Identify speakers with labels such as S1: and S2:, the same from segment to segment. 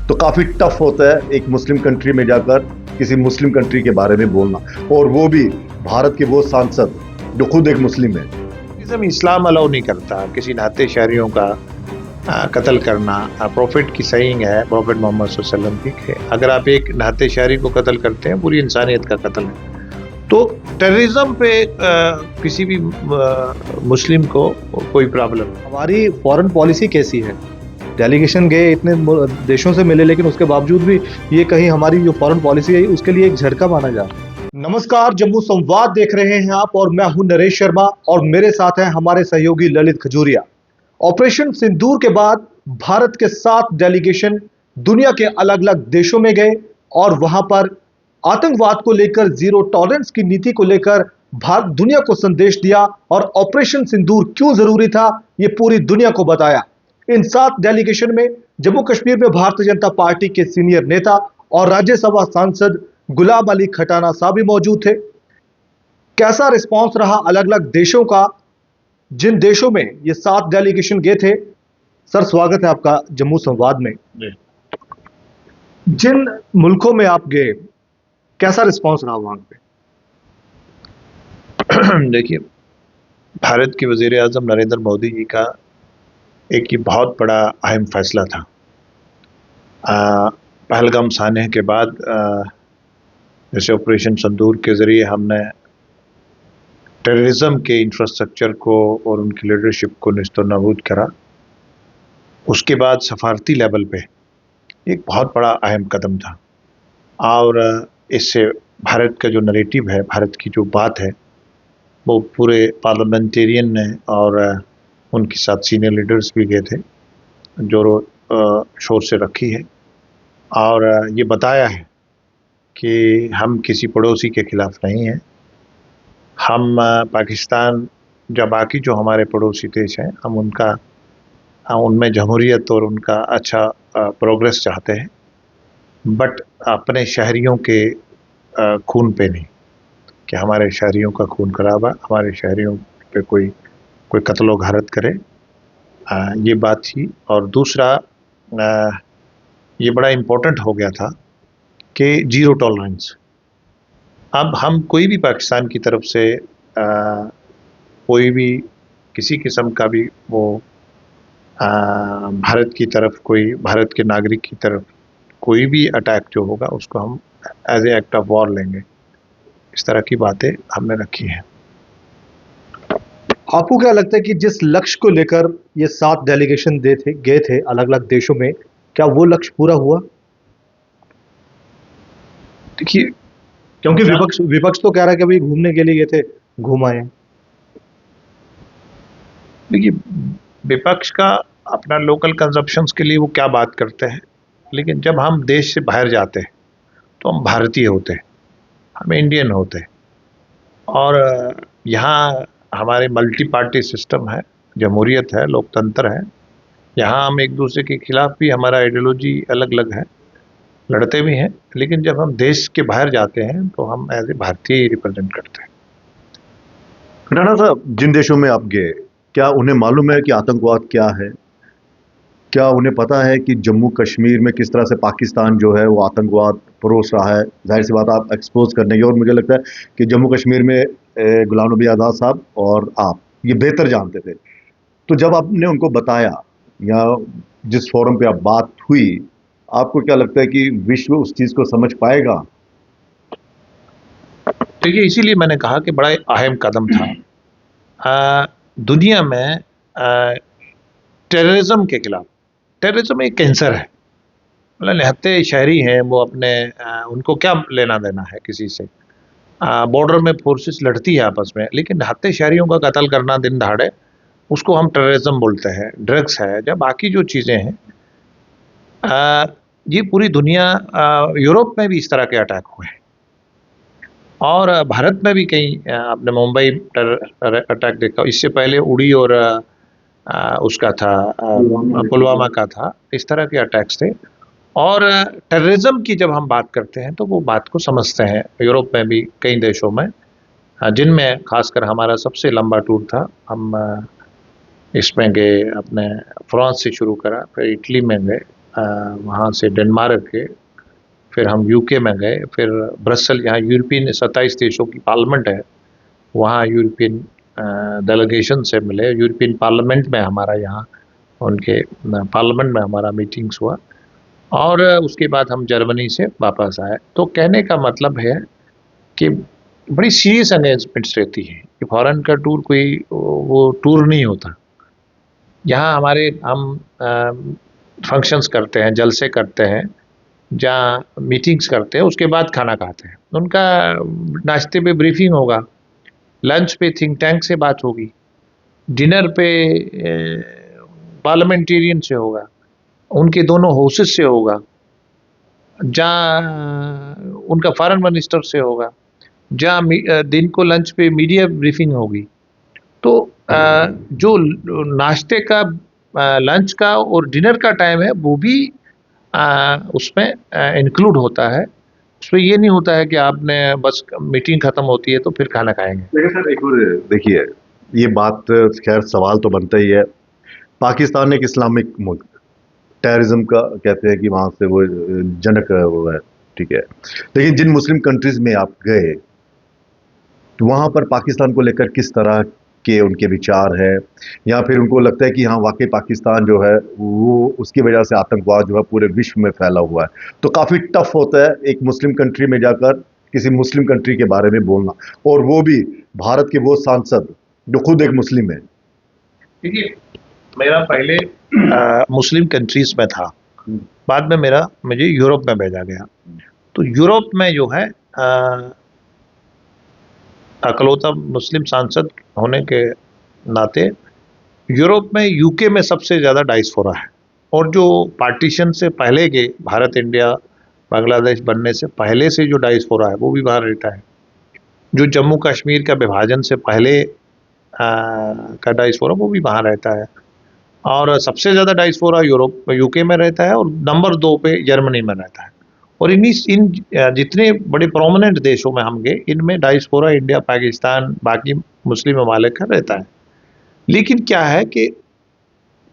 S1: तो काफी टफ होता है एक मुस्लिम कंट्री में जाकर किसी मुस्लिम कंट्री के बारे में बोलना, और वो भी भारत के वो सांसद जो खुद एक मुस्लिम है।
S2: इस्लाम अलाउ नहीं करता किसी नाते शहरियों का कत्ल करना। प्रॉफिट की सहींग है, प्रॉफिट मोहम्मद सल्लल्लाहु अलैहि वसल्लम की है, अगर आप एक नाते शहरी को कत्ल करते हैं पूरी इंसानियत का कत्ल है। तो टेररिज्म पे किसी भी मुस्लिम को कोई प्रॉब्लम।
S3: हमारी फॉरेन पॉलिसी कैसी है? डेलीगेशन गए, इतने देशों से मिले, लेकिन उसके बावजूद भी ये कहीं हमारी जो फॉरेन पॉलिसी है उसके लिए एक झटका माना जा रहा है। नमस्कार, जम्मू संवाद देख रहे हैं आप और मैं हूं नरेश शर्मा और मेरे साथ हैं हमारे सहयोगी ललित खजूरिया। ऑपरेशन सिंदूर के बाद भारत के 7 डेलीगेशन दुनिया के अलग अलग देशों में गए और वहां पर आतंकवाद को लेकर जीरो टॉलरेंस की नीति को लेकर भारत दुनिया को संदेश दिया और ऑपरेशन सिंदूर क्यों जरूरी था ये पूरी दुनिया को बताया। इन 7 डेलीगेशन में जम्मू कश्मीर में भारतीय जनता पार्टी के सीनियर नेता और राज्यसभा सांसद गुलाम अली खटाना साहब भी मौजूद थे। कैसा रिस्पांस रहा अलग अलग देशों का, जिन देशों में ये 7 डेलीगेशन गए थे? सर, स्वागत है आपका जम्मू संवाद में। जिन मुल्कों में आप गए, कैसा रिस्पांस रहा वहां पे?
S2: देखिए, भारत के वजीर आजम नरेंद्र मोदी जी का एक ये बहुत बड़ा अहम फैसला था। पहलगाम सानह के बाद जैसे ऑपरेशन सिंदूर के ज़रिए हमने टेररिज्म के इंफ्रास्ट्रक्चर को और उनकी लीडरशिप को नेस्तनाबूद करा, उसके बाद सफारती लेवल पे एक बहुत बड़ा अहम कदम था। और इससे भारत का जो नरेटिव है, भारत की जो बात है, वो पूरे पार्लियामेंटेरियन ने और उनके साथ सीनियर लीडर्स भी गए थे, जो शोर से रखी है और ये बताया है कि हम किसी पड़ोसी के खिलाफ नहीं हैं। हम पाकिस्तान या बाकी जो हमारे पड़ोसी देश हैं, हम उनमें जमहूरियत और उनका अच्छा प्रोग्रेस चाहते हैं, बट अपने शहरियों के खून पे नहीं, कि हमारे शहरियों का खून खराबा, हमारे शहरियों पे कोई कत्लो गारत करे, ये बात थी। और दूसरा ये बड़ा इम्पोर्टेंट हो गया था कि जीरो टॉलरेंस। अब हम कोई भी पाकिस्तान की तरफ से कोई भी किसी किस्म का भी वो भारत की तरफ, कोई भारत के नागरिक की तरफ कोई भी अटैक जो होगा उसको हम as a act of war लेंगे। इस तरह की बातें हमने रखी हैं।
S3: आपको क्या लगता है कि जिस लक्ष्य को लेकर ये 7 डेलीगेशन गए थे अलग अलग देशों में, क्या वो लक्ष्य पूरा हुआ?
S2: देखिए,
S3: क्योंकि विपक्ष तो कह रहा है कि अभी घूमने के लिए गए थे, घूम आए।
S2: देखिए, विपक्ष का अपना लोकल कंजप्शंस के लिए वो क्या बात करते हैं, लेकिन जब हम देश से बाहर जाते हैं तो हम भारतीय होते हैं, हम इंडियन होते हैं। और यहाँ हमारे मल्टी पार्टी सिस्टम है, जमहूरियत है, लोकतंत्र है। यहाँ हम एक दूसरे के खिलाफ भी, हमारा आइडियोलॉजी अलग अलग है, लड़ते भी हैं, लेकिन जब हम देश के बाहर जाते हैं तो हम एज ए भारतीय ही रिप्रेजेंट करते हैं।
S1: खटाना साहब, जिन देशों में आप गए, क्या उन्हें मालूम है कि आतंकवाद क्या है? क्या उन्हें पता है कि जम्मू कश्मीर में किस तरह से पाकिस्तान जो है वो आतंकवाद परोस रहा है? जाहिर सी बात, आप एक्सपोज करने की, और मुझे लगता है कि जम्मू कश्मीर में गुलाम नबी आज़ाद साहब और आप ये बेहतर जानते थे। तो जब आपने उनको बताया या जिस फोरम पे आप बात हुई, आपको क्या लगता है कि विश्व उस चीज़ को समझ पाएगा?
S2: देखिए, इसीलिए मैंने कहा कि बड़ा अहम कदम था। दुनिया में टेररिज्म के खिलाफ, टेररिज्म एक कैंसर है। मतलब निहत्ते शहरी हैं वो, अपने उनको क्या लेना देना है किसी से। बॉर्डर में फोर्सेस लड़ती है आपस में, लेकिन निहत्ते शहरियों का कत्ल करना दिन दहाड़े, उसको हम टेररिज्म बोलते हैं। ड्रग्स है, जब बाकी जो चीज़ें हैं, ये पूरी दुनिया, यूरोप में भी इस तरह के अटैक हुए हैं और भारत में भी कई, आपने मुंबई अटैक देखा, इससे पहले उड़ी और उसका था, पुलवामा का था। इस तरह के अटैक्स थे। और टेररिज्म की जब हम बात करते हैं तो वो बात को समझते हैं। यूरोप में भी कई देशों में, जिनमें खासकर हमारा सबसे लंबा टूर था, हम इसमें गए, अपने फ्रांस से शुरू करा, फिर इटली में गए, वहाँ से डेनमार्क के, फिर हम यूके में गए, फिर ब्रसल, यहाँ यूरोपियन 27 देशों की पार्लियामेंट है, वहाँ यूरोपियन डेलीगेशन से मिले। यूरोपियन पार्लियामेंट में हमारा यहाँ उनके पार्लियामेंट में हमारा मीटिंग्स हुआ, और उसके बाद हम जर्मनी से वापस आए। तो कहने का मतलब है कि बड़ी सीरियस अरेंजमेंट्स रहती हैं कि फॉरेन का टूर कोई वो टूर नहीं होता। यहाँ हमारे हम फंक्शंस करते हैं, जलसे करते हैं, जहाँ मीटिंग्स करते हैं, उसके बाद खाना खाते हैं। उनका नाश्ते पे ब्रीफिंग होगा, लंच पे थिंक टैंक से बात होगी, डिनर पे पार्लियामेंटेरियन से होगा, उनके दोनों हाउसेस से होगा, जहाँ उनका फॉरेन मिनिस्टर से होगा, जहाँ दिन को लंच पे मीडिया ब्रीफिंग होगी। तो जो नाश्ते का, लंच का और डिनर का टाइम है वो भी उसमें इंक्लूड होता है। उसमें ये नहीं होता है कि आपने बस मीटिंग खत्म होती है तो फिर खाना खाएंगे।
S1: लेकिन सर एक और देखिए, ये बात खैर सवाल तो बनता ही है। पाकिस्तान एक इस्लामिक मुल्क, टेररिज्म का कहते हैं कि वहाँ से वो जनक वो है, ठीक है। लेकिन जिन मुस्लिम कंट्रीज में आप गए, तो वहाँ पर पाकिस्तान को लेकर किस तरह के उनके विचार है, या फिर उनको लगता है कि हाँ वाकई पाकिस्तान जो है वो उसकी वजह से आतंकवाद जो है पूरे विश्व में फैला हुआ है। तो काफ़ी टफ होता है एक मुस्लिम कंट्री में जाकर किसी मुस्लिम कंट्री के बारे में बोलना, और वो भी भारत के वो सांसद जो खुद एक मुस्लिम है।
S2: देखिए, मेरा पहले मुस्लिम कंट्रीज में था, बाद में मुझे यूरोप में भेजा गया। तो यूरोप में जो है अकलौता मुस्लिम सांसद होने के नाते यूरोप में, यूके में सबसे ज़्यादा डायस्पोरा है। और जो पार्टीशन से पहले के, भारत इंडिया बांग्लादेश बनने से पहले से जो डायस्पोरा है वो भी बाहर रहता है। जो जम्मू कश्मीर का विभाजन से पहले का डायस्पोरा वो भी वहाँ रहता है। और सबसे ज़्यादा डायस्पोरा यूरोप यूके में रहता है, और नंबर 2 पे जर्मनी में रहता है। और इन जितने बड़े प्रोमिनेंट देशों में हम गए, इनमें डायस्पोरा इंडिया, पाकिस्तान, बाकी मुस्लिम ममालिक का रहता है। लेकिन क्या है कि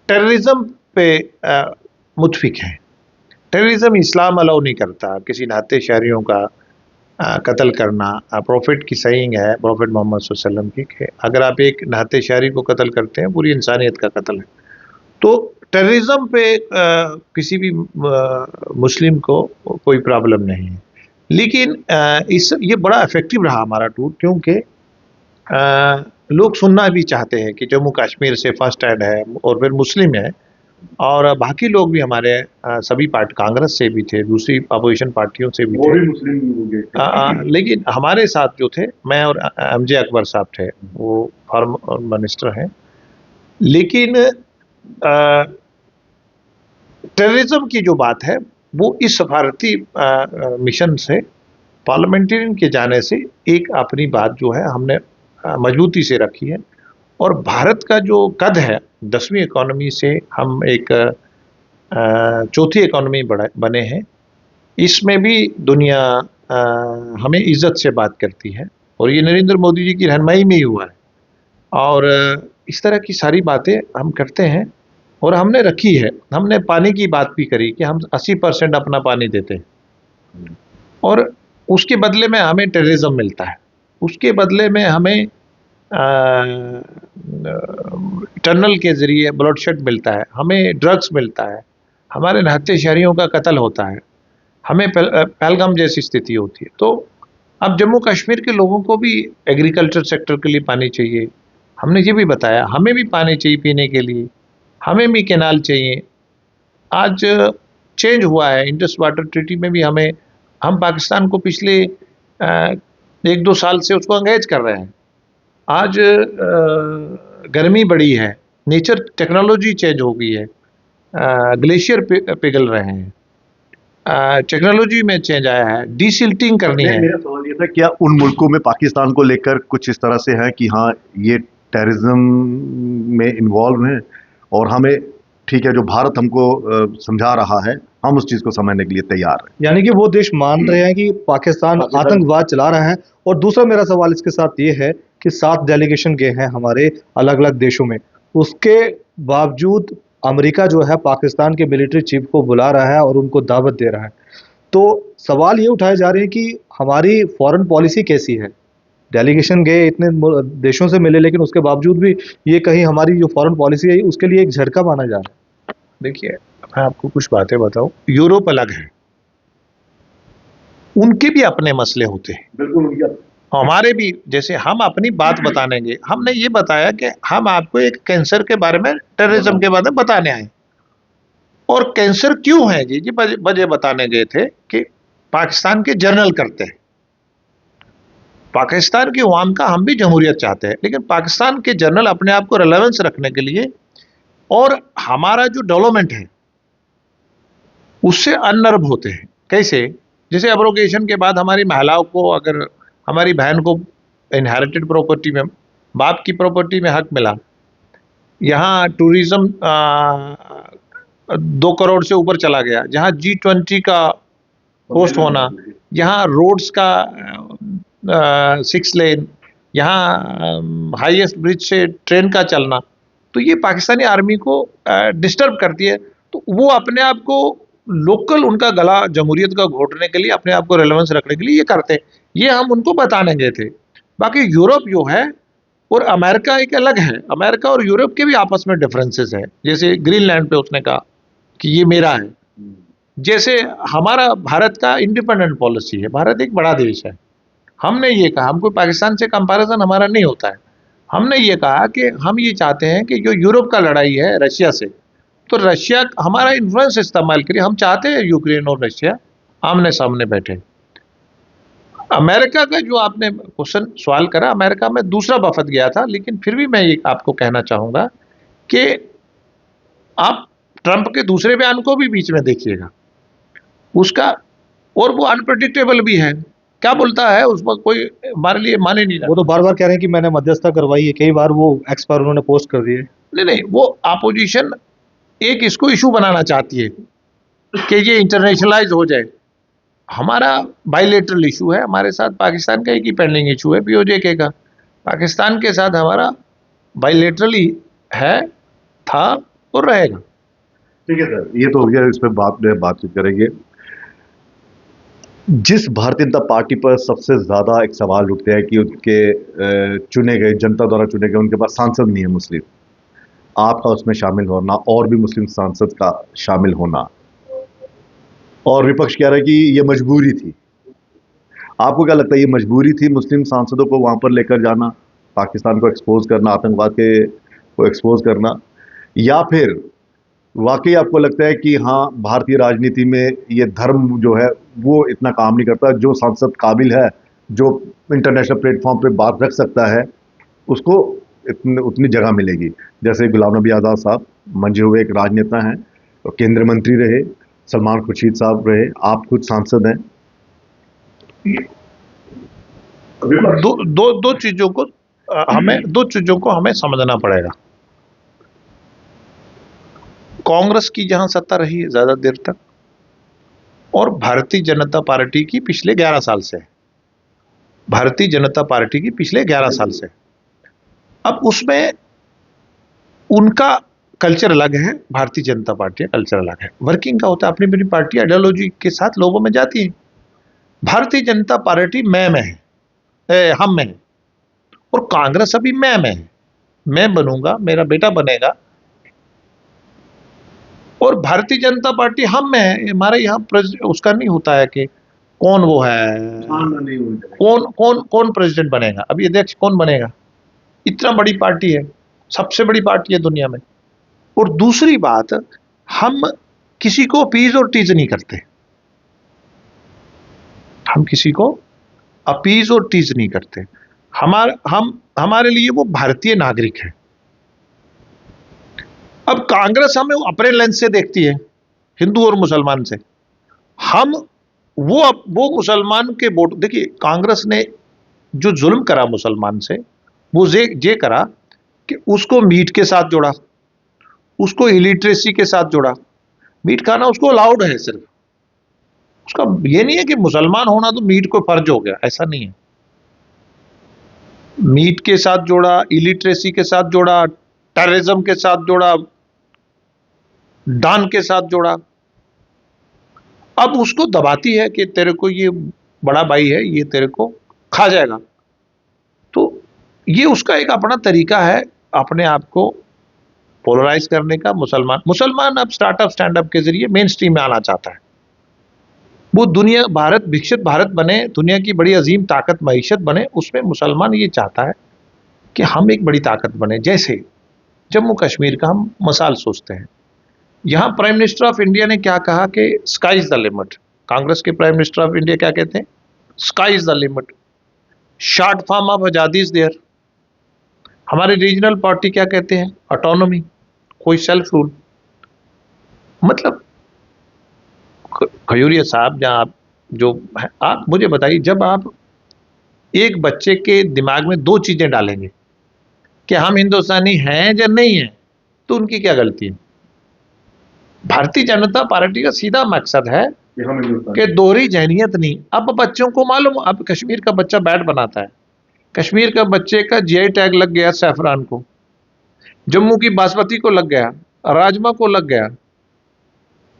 S2: टेररिज्म पे मुतफिक है। टेररिज्म इस्लाम अलाउ नहीं करता किसी नाते शहरियों का कत्ल करना। प्रॉफिट की सहींग है, प्रॉफिट मोहम्मद सल्लल्लाहु अलैहि वसल्लम की, अगर आप एक नाते शहरी को कत्ल करते हैं, पूरी इंसानियत का कत्ल है। तो टेररिज्म पे किसी भी मुस्लिम को कोई प्रॉब्लम नहीं है। लेकिन ये बड़ा इफेक्टिव रहा हमारा टूर, क्योंकि लोग सुनना भी चाहते हैं कि जम्मू कश्मीर से फर्स्ट हैंड है, और फिर मुस्लिम है, और बाकी लोग भी हमारे सभी पार्टी, कांग्रेस से भी थे, दूसरी अपोजिशन पार्टियों से भी थे, मुस्लिम। लेकिन हमारे साथ जो थे, मैं और MJ अकबर साहब थे, वो फॉर्मर मिनिस्टर हैं। लेकिन टेररिज्म की जो बात है वो इस सफारती मिशन से, पार्लियामेंटेरियन के जाने से एक अपनी बात जो है हमने मजबूती से रखी है। और भारत का जो कद है, 10वीं इकोनॉमी से हम एक चौथी इकोनॉमी बने हैं। इसमें भी दुनिया हमें इज्जत से बात करती है, और ये नरेंद्र मोदी जी की रहनुमाई में ही हुआ है। और इस तरह की सारी बातें हम करते हैं, और हमने रखी है। हमने पानी की बात भी करी कि हम 80% अपना पानी देते हैं, और उसके बदले में हमें टेररिज्म मिलता है, उसके बदले में हमें टनल के ज़रिए ब्लडशेड मिलता है, हमें ड्रग्स मिलता है, हमारे नहते शहरियों का कत्ल होता है, हमें पहलगाम जैसी स्थिति होती है। तो अब जम्मू कश्मीर के लोगों को भी एग्रीकल्चर सेक्टर के लिए पानी चाहिए। हमने ये भी बताया, हमें भी पानी चाहिए पीने के लिए, हमें भी कैनाल चाहिए। आज चेंज हुआ है, इंडस वाटर ट्रीटी में भी हम पाकिस्तान को पिछले 1-2 साल से उसको एंगेज कर रहे हैं। आज गर्मी बढ़ी है, नेचर टेक्नोलॉजी चेंज हो गई है, ग्लेशियर पिघल रहे हैं, टेक्नोलॉजी में चेंज आया है, डीसिल्टिंग करनी है।
S1: मेरा सवाल ये था, क्या उन मुल्कों में पाकिस्तान को लेकर कुछ इस तरह से है कि हाँ ये टेररिज्म में इन्वॉल्व हैं, और हमें ठीक है जो भारत हमको समझा रहा है, हम उस चीज़ को समझने के लिए तैयार हैं?
S3: यानी कि वो देश मान रहे हैं कि पाकिस्तान आतंकवाद चला रहा है। और दूसरा मेरा सवाल इसके साथ ये है कि 7 डेलीगेशन गए हैं हमारे अलग अलग देशों में, उसके बावजूद अमेरिका जो है पाकिस्तान के मिलिट्री चीफ को बुला रहा है और उनको दावत दे रहा है। तो सवाल ये उठाए जा रहे हैं कि हमारी फॉरेन पॉलिसी कैसी है। डेलीगेशन गए, इतने देशों से मिले, लेकिन उसके बावजूद भी ये कहीं हमारी जो फॉरेन पॉलिसी है उसके लिए एक झटका माना जा रहा है।
S2: देखिए, मैं आपको कुछ बातें बताऊं। यूरोप अलग है, उनके भी अपने मसले होते हैं,
S1: बिल्कुल
S2: हमारे भी। जैसे हम अपनी बात बताने गए, हमने ये बताया कि हम आपको एक कैंसर के बारे में, टेररिज्म के बारे में बताने आए। और कैंसर क्यों है जी वजह बताने गए थे कि पाकिस्तान के जर्नल करते हैं। पाकिस्तान की अवाम का हम भी जमहूरियत चाहते हैं, लेकिन पाकिस्तान के जर्नल अपने आप को रेलेवेंस रखने के लिए और हमारा जो डेवलपमेंट है उससे अनर्व होते हैं। कैसे? जैसे एब्रोगेशन के बाद हमारी महिलाओं को, अगर हमारी बहन को इनहेरिटेड प्रॉपर्टी में, बाप की प्रॉपर्टी में हक मिला, यहाँ टूरिज्म 2 करोड़ से ऊपर चला गया, जहाँ G20 का होस्ट होना, यहाँ रोड्स का 6 लेन, यहाँ हाईएस्ट ब्रिज से ट्रेन का चलना, तो ये पाकिस्तानी आर्मी को डिस्टर्ब करती है। तो वो अपने आप को लोकल, उनका गला जमहूरियत का घोटने के लिए, अपने आप को रेलेवेंस रखने के लिए ये करते हैं। ये हम उनको बताने गए थे। बाकी यूरोप जो है और अमेरिका एक अलग है। अमेरिका और यूरोप के भी आपस में डिफरेंसेस है। जैसे ग्रीनलैंड पे उसने कहा कि ये मेरा है। जैसे हमारा भारत का इंडिपेंडेंट पॉलिसी है, भारत एक बड़ा देश है। हमने ये कहा, हमको पाकिस्तान से कंपैरिजन हमारा नहीं होता है। हमने ये कहा कि हम ये चाहते हैं कि जो यूरोप का लड़ाई है रशिया से, तो रशिया हमारा इन्फ्लुएंस इस्तेमाल करिए। हम चाहते हैं यूक्रेन और रशिया आमने सामने बैठे। अमेरिका का जो आपने क्वेश्चन सवाल करा, अमेरिका में दूसरा वफद गया था, लेकिन फिर भी मैं ये आपको कहना चाहूँगा कि आप ट्रंप के दूसरे बयान को भी बीच में देखिएगा उसका, और वो अनप्रेडिक्टेबल भी है। क्या बोलता है उस पर कोई हमारे लिए माने नहीं रहा।
S3: वो तो बार बार कह रहे हैं कि मैंने मध्यस्थता करवाई है, कई बार वो एक्स पर उन्होंने पोस्ट कर दिए।
S2: नहीं, वो अपोजिशन एक इसको इशू बनाना चाहती है कि ये इंटरनेशनलाइज हो जाए। हमारा बायलैटरल इशू है, हमारे साथ पाकिस्तान का एक ही पेंडिंग इशू है POJK का। पाकिस्तान के साथ हमारा बायलैटरली है, था और रहेगा।
S1: ठीक है सर, ये तो हो गया, इस पर बातचीत करेंगे। जिस भारतीय जनता पार्टी पर सबसे ज्यादा एक सवाल उठते हैं कि उनके चुने गए, जनता द्वारा चुने गए, उनके पास सांसद नहीं है मुस्लिम, आपका उसमें शामिल होना और भी मुस्लिम सांसद का शामिल होना, और विपक्ष कह रहा है कि ये मजबूरी थी। आपको क्या लगता है, ये मजबूरी थी मुस्लिम सांसदों को वहां पर लेकर जाना, पाकिस्तान को एक्सपोज करना, आतंकवाद के को एक्सपोज करना, या फिर वाकई आपको लगता है कि हाँ, भारतीय राजनीति में ये धर्म जो है वो इतना काम नहीं करता, जो सांसद काबिल है, जो इंटरनेशनल प्लेटफॉर्म पे बात रख सकता है, उसको उतनी जगह मिलेगी। जैसे गुलाम नबी आज़ाद साहब मंजे हुए एक राजनेता हैं, तो केंद्रीय मंत्री रहे, सलमान खुर्शीद साहब रहे, आप खुद सांसद हैं।
S2: दो चीजों को हमें समझना पड़ेगा। कांग्रेस की जहां सत्ता रही है ज्यादा देर तक, और भारतीय जनता पार्टी की पिछले 11 साल से, भारतीय जनता पार्टी की पिछले 11 साल से, अब उसमें उनका कल्चर अलग है, भारतीय जनता पार्टी का कल्चर अलग है। वर्किंग का होता है, अपनी अपनी पार्टी आइडियोलॉजी के साथ लोगों में जाती है। भारतीय जनता पार्टी मैं में है, हम में है, और कांग्रेस अभी मैं में है। मैं बनूंगा, मेरा बेटा बनेगा, और भारतीय जनता पार्टी हम में है। हमारे यहाँ उसका नहीं होता है कि कौन वो है, कौन प्रेसिडेंट बनेगा, अभी अध्यक्ष कौन बनेगा। इतना बड़ी पार्टी है, सबसे बड़ी पार्टी है दुनिया में। और दूसरी बात, हम किसी को अपीज और टीज नहीं करते। हम किसी को अपीज और टीज नहीं करते। हमारे लिए वो भारतीय नागरिक है। अब कांग्रेस हमें अपने लेंस से देखती है, हिंदू और मुसलमान से। हम वो मुसलमान के वोट, देखिए कांग्रेस ने जो जुल्म करा मुसलमान से, वो ये करा कि उसको मीट के साथ जोड़ा, उसको इलिटरेसी के साथ जोड़ा। मीट खाना उसको अलाउड है, सिर्फ उसका ये नहीं है कि मुसलमान होना तो मीट को फर्ज हो गया, ऐसा नहीं है। मीट के साथ जोड़ा, इलिटरेसी के साथ जोड़ा, टेररिज्म के साथ जोड़ा, डॉन के साथ जोड़ा, अब उसको दबाती है कि तेरे को ये बड़ा भाई है, ये तेरे को खा जाएगा। तो ये उसका एक अपना तरीका है अपने आप को पोलराइज करने का। मुसलमान अब स्टार्टअप स्टैंड अप के जरिए मेन स्ट्रीम में आना चाहता है। वो दुनिया भारत विकसित भारत बने, दुनिया की बड़ी अजीम ताकत मईशत बने, उसमें मुसलमान ये चाहता है कि हम एक बड़ी ताकत बने। जैसे जम्मू कश्मीर का हम मिसाल सोचते हैं, यहाँ प्राइम मिनिस्टर ऑफ इंडिया ने क्या कहा कि sky is the limit. Congress के प्राइम मिनिस्टर ऑफ इंडिया क्या कहते हैं? Sky is the limit, short form of आजादी इज देयर। हमारे रीजनल पार्टी क्या कहते हैं? ऑटोनॉमी, कोई सेल्फ रूल। मतलब खजूरिया साहब, जहाँ आप जो है, आप मुझे बताइए, जब आप एक बच्चे के दिमाग में दो चीजें डालेंगे कि हम हिंदुस्तानी हैं या नहीं हैं, तो उनकी क्या गलती है? भारतीय जनता पार्टी का सीधा मकसद है कि दोहरी जहनियत नहीं। अब बच्चों को मालूम, अब कश्मीर का बच्चा बैट बनाता है, कश्मीर का बच्चे का जीआई टैग लग गया सैफरान को, जम्मू की बासमती को लग गया, राजमा को लग गया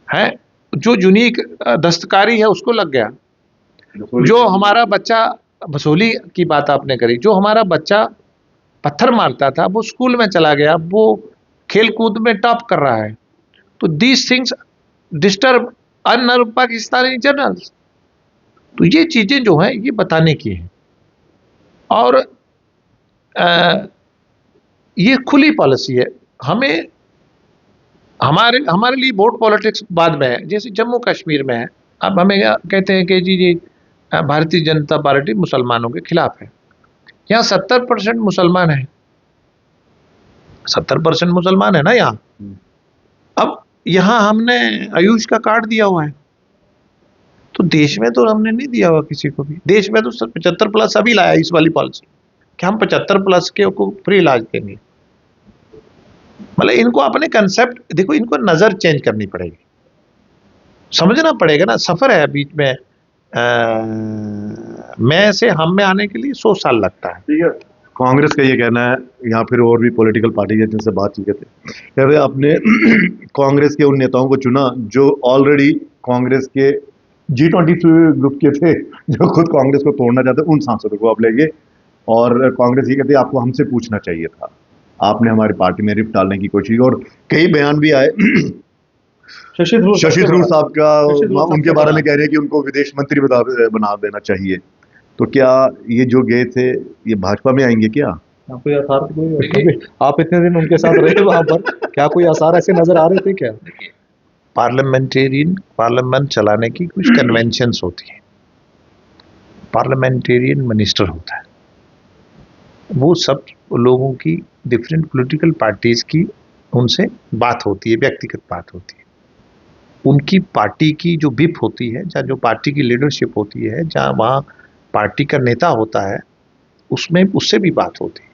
S2: है, जो यूनिक दस्तकारी है उसको लग गया। जो हमारा बच्चा, बसोली की बात आपने करी, जो हमारा बच्चा पत्थर मारता था वो स्कूल में चला गया, वो खेल कूद में टॉप कर रहा है। तो these things disturb owner Pakistani journals. तो ये चीजें जो हैं ये बताने की हैं, और ये खुली पॉलिसी है। हमें हमारे लिए वोट पॉलिटिक्स बाद में है, जैसे जम्मू कश्मीर में है। अब हमें कहते हैं कि जी भारतीय जनता पार्टी मुसलमानों के खिलाफ है। यहाँ 70% मुसलमान है, 70% मुसलमान है ना यहाँ। अब यहाँ हमने आयुष का कार्ड दिया हुआ है, तो देश में तो हमने नहीं दिया हुआ किसी को भी। देश में तो 75+ अभी लाया इस वाली पॉलिसी कि हम 75+ के को फ्री इलाज देंगे। मतलब इनको अपने कंसेप्ट देखो, इनको नजर चेंज करनी पड़ेगी, समझना पड़ेगा ना। सफर है बीच में, मैं से हम में आने के लिए 100 साल लगता है।
S1: ठीक है, कांग्रेस का ये कहना है, या फिर और भी पॉलिटिकल पार्टी है जिनसे बातचीत करते हैं, कह रहे आपने कांग्रेस के उन नेताओं को चुना जो ऑलरेडी कांग्रेस के G23 ग्रुप के थे, जो खुद कांग्रेस को तोड़ना चाहते, उन सांसदों को आप लेंगे। और कांग्रेस ये कहती है आपको हमसे पूछना चाहिए था, आपने हमारी पार्टी में रिफ्ट डालने की कोशिश की। और कई बयान भी आए शशि थरूर साहब का, उनके बारे में कह रहे हैं कि उनको विदेश मंत्री बना देना चाहिए। तो क्या ये जो गए थे ये भाजपा में आएंगे क्या?
S3: कोई आसार, आप इतने दिन उनके साथ रहे वहां पर, क्या कोई आसार ऐसे नजर आ रहे थे क्या?
S2: पार्लियामेंट चलाने की कुछ कन्वेंशंस होती हैं। पार्लियामेंटेरियन मिनिस्टर होता है, वो सब लोगों की, डिफरेंट पॉलिटिकल पार्टीज की उनसे बात होती है, व्यक्तिगत बात होती है। उनकी पार्टी की जो विप होती है, जहाँ जो पार्टी की लीडरशिप होती है, जहाँ वहाँ पार्टी का नेता होता है, उसमें उससे भी बात होती है।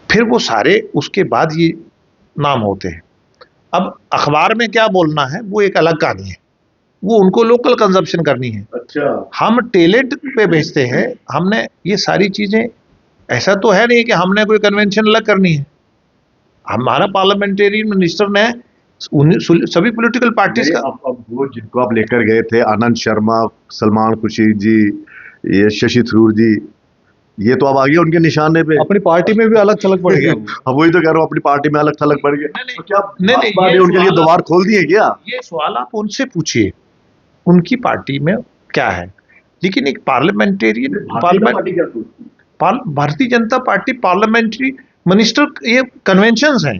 S2: फिर वो सारे उसके बाद ये नाम होते हैं। अब अखबार में क्या बोलना है वो एक अलग कहानी है, वो उनको लोकल कंजप्शन करनी है।
S1: अच्छा,
S2: हम टैलेंट पे भेजते हैं। हमने ये सारी चीजें, ऐसा तो है नहीं कि हमने कोई कन्वेंशन अलग करनी है। हमारा पार्लियामेंटेरियन मिनिस्टर ने सभी पॉलिटिकल पार्टीज का,
S1: अब वो जिनको आप लेकर गए थे, आनंद शर्मा, सलमान खुर्शीद जी, ये शशि थरूर जी, ये तो अब आगे उनके निशाने पे
S3: अपनी पार्टी में भी अलग थलग पड़ गया।
S1: अब वही तो कह रहा हूँ, अपनी पार्टी में अलग थलग पड़ गए। तो क्या
S2: नहीं,
S1: भाजपा ने उनके लिए द्वार खोल दिए क्या?
S2: ये सवाल आप उनसे पूछिए, उनकी पार्टी में क्या है। लेकिन एक parliamentarian Bharatiya Janata party parliamentary minister, ये कन्वेंशंस हैं।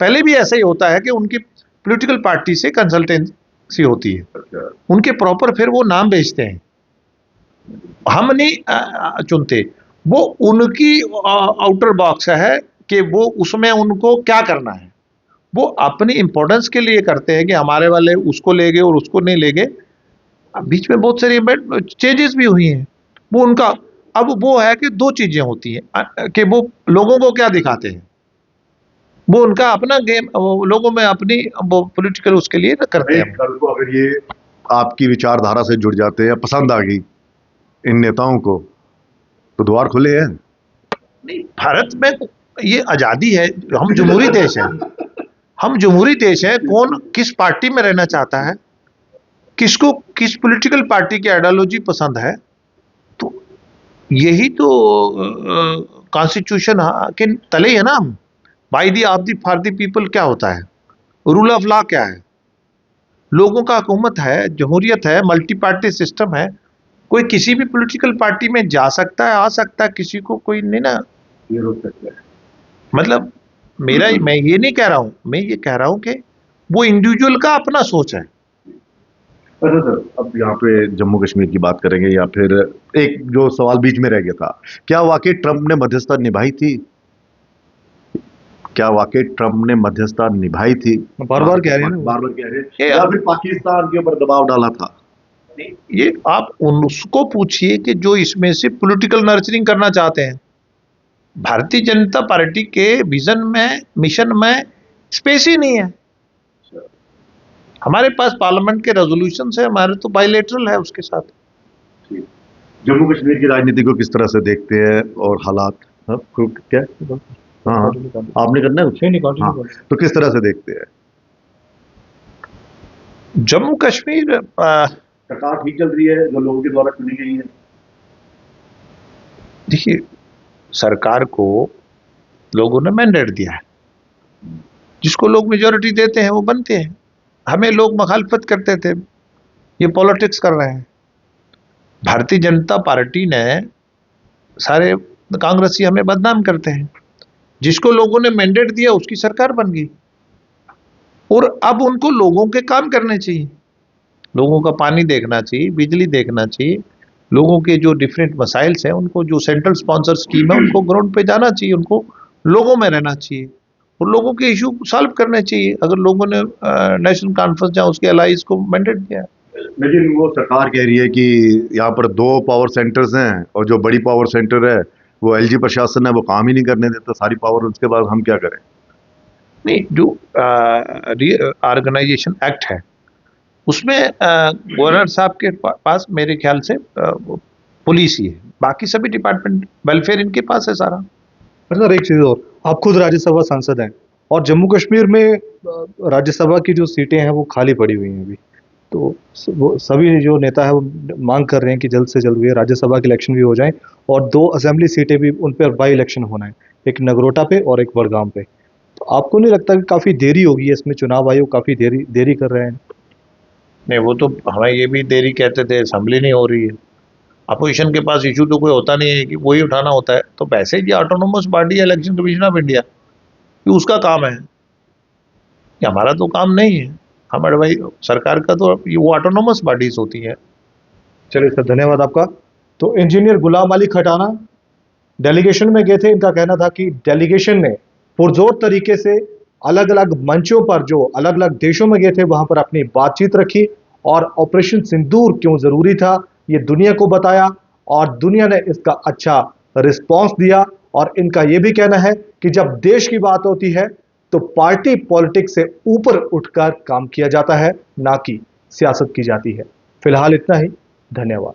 S2: पहले भी ऐसा ही होता है कि उनकी पॉलिटिकल पार्टी से कंसल्टेंसी होती है।
S1: अच्छा।
S2: उनके प्रॉपर फिर वो नाम भेजते हैं, हम नहीं चुनते। वो उनकी आउटर बॉक्स है कि वो उसमें उनको क्या करना है। वो अपनी इंपॉर्टेंस के लिए करते हैं कि हमारे वाले उसको ले गए और उसको नहीं ले गए। बीच में बहुत सारी चेंजेस भी हुई हैं। वो उनका अब वो है कि दो चीजें होती हैं कि वो लोगों को क्या दिखाते हैं। वो उनका अपना गेम, लोगों में अपनी वो पॉलिटिकल उसके लिए करते हैं।
S1: कल को अगर ये आपकी विचारधारा से जुड़ जाते हैं, पसंद आ गई इन नेताओं को, तो द्वार खुले हैं।
S2: नहीं, भारत में ये आजादी है, हम जमहूरी देश हैं, हम जमहूरी देश है, कौन किस पार्टी में रहना चाहता है, किसको किस पॉलिटिकल पार्टी की आइडियोलॉजी पसंद है, तो यही तो कॉन्स्टिट्यूशन के तले है ना। हम by the of the for the people क्या होता है, रूल ऑफ लॉ क्या है, लोगों का हुकूमत है, जमहूरियत है, मल्टी पार्टी सिस्टम है। कोई किसी भी पॉलिटिकल पार्टी में जा सकता है, आ सकता है, किसी को कोई नहीं ना
S1: ये रोक सकते हैं।
S2: मतलब मैं ये नहीं कह रहा हूं, मैं ये कह रहा हूं कि वो इंडिविजुअल का अपना सोच है।
S1: अच्छा सर, अब यहाँ पे जम्मू कश्मीर की बात करेंगे, या फिर एक जो सवाल बीच में रह गया था, क्या वाकई ट्रंप ने मध्यस्थता निभाई थी? क्या वाकई ट्रंप ने मध्यस्थता निभाई थी?
S3: बार बार कह रहे हैं ना,
S1: बार बार कह रहे हैं, या फिर पाकिस्तान के ऊपर दबाव डाला था?
S2: ये आप उसको पूछिए कि जो इसमें से पॉलिटिकल नर्चरिंग करना चाहते हैं। भारतीय जनता पार्टी के विजन में, मिशन में स्पेस ही नहीं है। हमारे पास पार्लियामेंट के रेजोल्यूशन है, हमारे तो बायलैटरल है उसके साथ।
S1: जम्मू कश्मीर की राजनीति को किस तरह से देखते हैं और हालात? क्या? हाँ हाँ, आपने करना है कुछ?
S3: नहीं,
S1: हाँ, तो किस तरह से देखते हैं?
S2: जम्मू कश्मीर
S1: सरकार ठीक चल रही है जो लोगों के द्वारा चुनी गई है?
S2: देखिए, सरकार को लोगों ने मैंडेट दिया है, जिसको लोग मेजोरिटी देते हैं वो बनते हैं। हमें लोग मुखालफत करते थे, ये पॉलिटिक्स कर रहे हैं। भारतीय जनता पार्टी ने सारे कांग्रेसी हमें बदनाम करते हैं, जिसको लोगों ने मैंडेट दिया उसकी सरकार बन गई। और अब उनको लोगों के काम करने चाहिए, लोगों का पानी देखना चाहिए, बिजली देखना चाहिए, लोगों के जो डिफरेंट मसाइल्स हैं उनको, जो सेंट्रल स्पॉन्सर स्कीम है उनको ग्राउंड पे जाना चाहिए, उनको लोगों में रहना चाहिए और लोगों के इशू सॉल्व करने चाहिए। अगर लोगों ने नेशनल कॉन्फ्रेंस या उसके अलाइज को मैंडेट दिया।
S1: लेकिन वो सरकार कह रही है कि यहाँ पर 2 पावर सेंटर्स हैं और जो बड़ी पावर सेंटर है वो एलजी प्रशासन है, वो काम ही नहीं करने देता सारी पावर, उसके बाद हम क्या करें?
S2: नहीं, जो ऑर्गेनाइजेशन एक्ट है उसमें गवर्नर साहब के पास मेरे ख्याल से पुलिस ही है, बाकी सभी डिपार्टमेंट वेलफेयर इनके पास है सारा।
S3: सर एक चीज़ और, आप खुद राज्यसभा सांसद हैं और जम्मू कश्मीर में राज्यसभा की जो सीटें हैं वो खाली पड़ी हुई हैं अभी, तो वो सभी जो नेता है वो मांग कर रहे हैं कि जल्द से जल्द ये राज्यसभा के इलेक्शन भी हो जाएं और 2 असेंबली सीटें भी उन पर बाई इलेक्शन होना है, एक नगरोटा पे और एक बड़गाम पे। तो आपको नहीं लगता कि काफ़ी देरी होगी है इसमें? चुनाव आयोग काफ़ी देरी कर रहे हैं।
S2: नहीं, वो तो हमें ये भी देरी कहते थे, असेंबली नहीं हो रही है। अपोजिशन के पास इशू तो कोई होता नहीं है कि वही उठाना होता है, तो वैसे ही ऑटोनोमस बॉडी है इलेक्शन कमीशन ऑफ इंडिया, ये उसका काम है, ये हमारा तो काम नहीं है। हमारे भाई सरकार का तो ये वो ऑटोनोमस बॉडीज होती है।
S3: चलिए सर, धन्यवाद आपका। तो इंजीनियर गुलाम अली खटाना डेलीगेशन में गए थे, इनका कहना था कि डेलीगेशन ने पुरजोर तरीके से अलग अलग मंचों पर, जो अलग अलग देशों में गए थे वहां पर अपनी बातचीत रखी और ऑपरेशन सिंदूर क्यों जरूरी था ये दुनिया को बताया और दुनिया ने इसका अच्छा रिस्पॉन्स दिया। और इनका यह भी कहना है कि जब देश की बात होती है तो पार्टी पॉलिटिक्स से ऊपर उठकर काम किया जाता है, ना कि सियासत की जाती है। फिलहाल इतना ही, धन्यवाद।